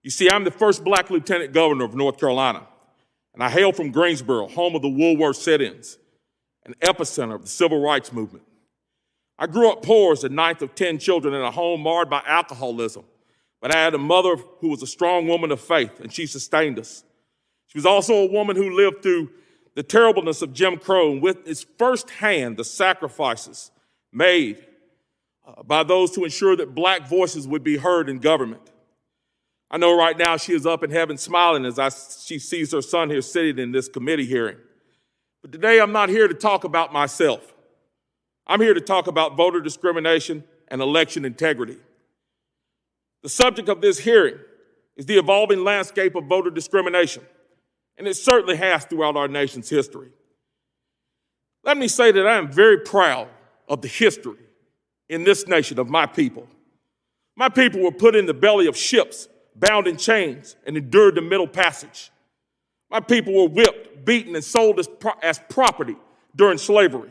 You see, I'm the first black lieutenant governor of North Carolina, and I hail from Greensboro, home of the Woolworth sit-ins, an epicenter of the civil rights movement. I grew up poor as the ninth of 10 children in a home marred by alcoholism, but I had a mother who was a strong woman of faith, and she sustained us. She was also a woman who lived through the terribleness of Jim Crow and witnessed firsthand the sacrifices made by those to ensure that black voices would be heard in government. I know right now she is up in heaven smiling as she sees her son here sitting in this committee hearing. But today I'm not here to talk about myself. I'm here to talk about voter discrimination and election integrity. The subject of this hearing is the evolving landscape of voter discrimination, and it certainly has throughout our nation's history. Let me say that I am very proud of the history in this nation of my people. My people were put in the belly of ships, bound in chains, and endured the Middle Passage. My people were whipped, beaten, and sold as property during slavery.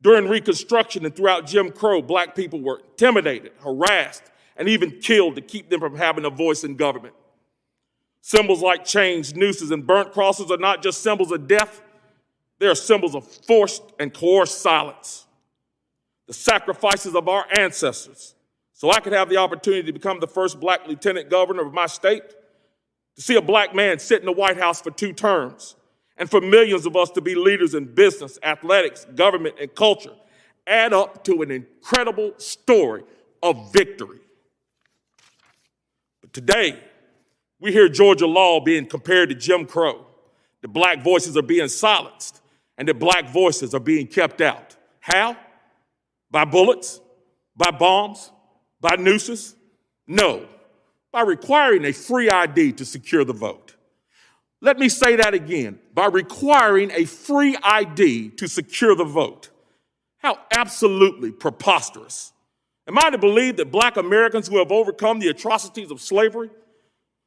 During Reconstruction and throughout Jim Crow, black people were intimidated, harassed, and even killed to keep them from having a voice in government. Symbols like chains, nooses, and burnt crosses are not just symbols of death, they are symbols of forced and coerced silence. The sacrifices of our ancestors, so I could have the opportunity to become the first black lieutenant governor of my state, to see a black man sit in the White House for 2 terms, and for millions of us to be leaders in business, athletics, government, and culture, add up to an incredible story of victory. But today, we hear Georgia law being compared to Jim Crow. The black voices are being silenced, and the black voices are being kept out. How? By bullets? By bombs? By nooses? No, by requiring a free ID to secure the vote. Let me say that again, by requiring a free ID to secure the vote. How absolutely preposterous. Am I to believe that black Americans who have overcome the atrocities of slavery,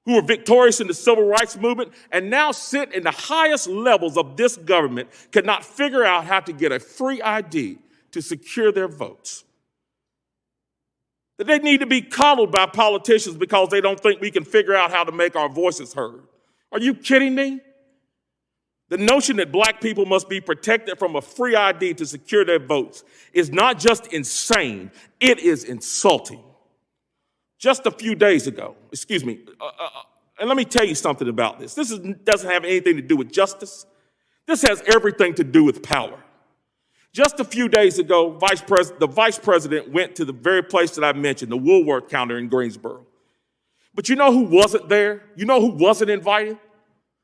who were victorious in the civil rights movement, and now sit in the highest levels of this government cannot figure out how to get a free ID to secure their votes? That they need to be coddled by politicians because they don't think we can figure out how to make our voices heard. Are you kidding me? The notion that black people must be protected from a free ID to secure their votes is not just insane, it is insulting. Just a few days ago, and let me tell you something about this. This doesn't have anything to do with justice. This has everything to do with power. Just a few days ago, the vice president went to the very place that I mentioned, the Woolworth counter in Greensboro. But you know who wasn't there? You know who wasn't invited?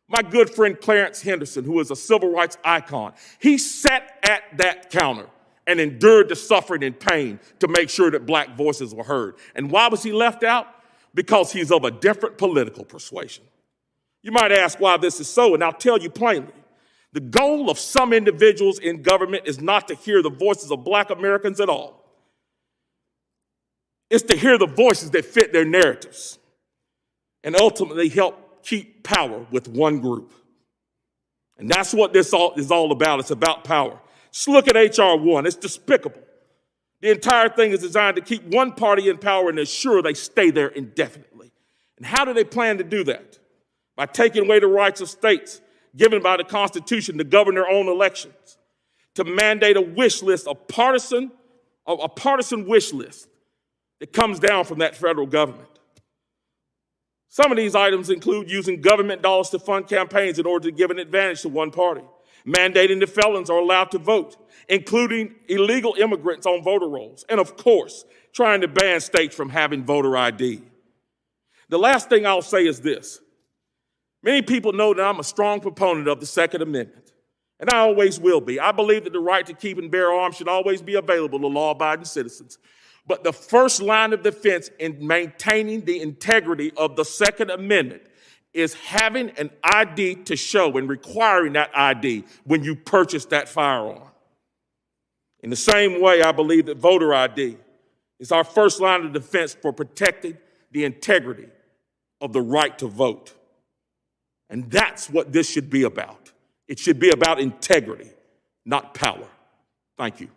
My good friend Clarence Henderson, who is a civil rights icon. He sat at that counter and endured the suffering and pain to make sure that black voices were heard. And why was he left out? Because he's of a different political persuasion. You might ask why this is so, and I'll tell you plainly. The goal of some individuals in government is not to hear the voices of black Americans at all. It's to hear the voices that fit their narratives and ultimately help keep power with one group. And that's what this is all about. It's about power. Just look at H.R. 1. It's despicable. The entire thing is designed to keep one party in power and ensure they stay there indefinitely. And how do they plan to do that? By taking away the rights of states given by the Constitution to govern their own elections, to mandate a wish list, a partisan wish list that comes down from that federal government. Some of these items include using government dollars to fund campaigns in order to give an advantage to one party, mandating that felons are allowed to vote, including illegal immigrants on voter rolls, and of course, trying to ban states from having voter ID. The last thing I'll say is this. Many people know that I'm a strong proponent of the Second Amendment, and I always will be. I believe that the right to keep and bear arms should always be available to law-abiding citizens. But the first line of defense in maintaining the integrity of the Second Amendment is having an ID to show and requiring that ID when you purchase that firearm. In the same way, I believe that voter ID is our first line of defense for protecting the integrity of the right to vote. And that's what this should be about. It should be about integrity, not power. Thank you.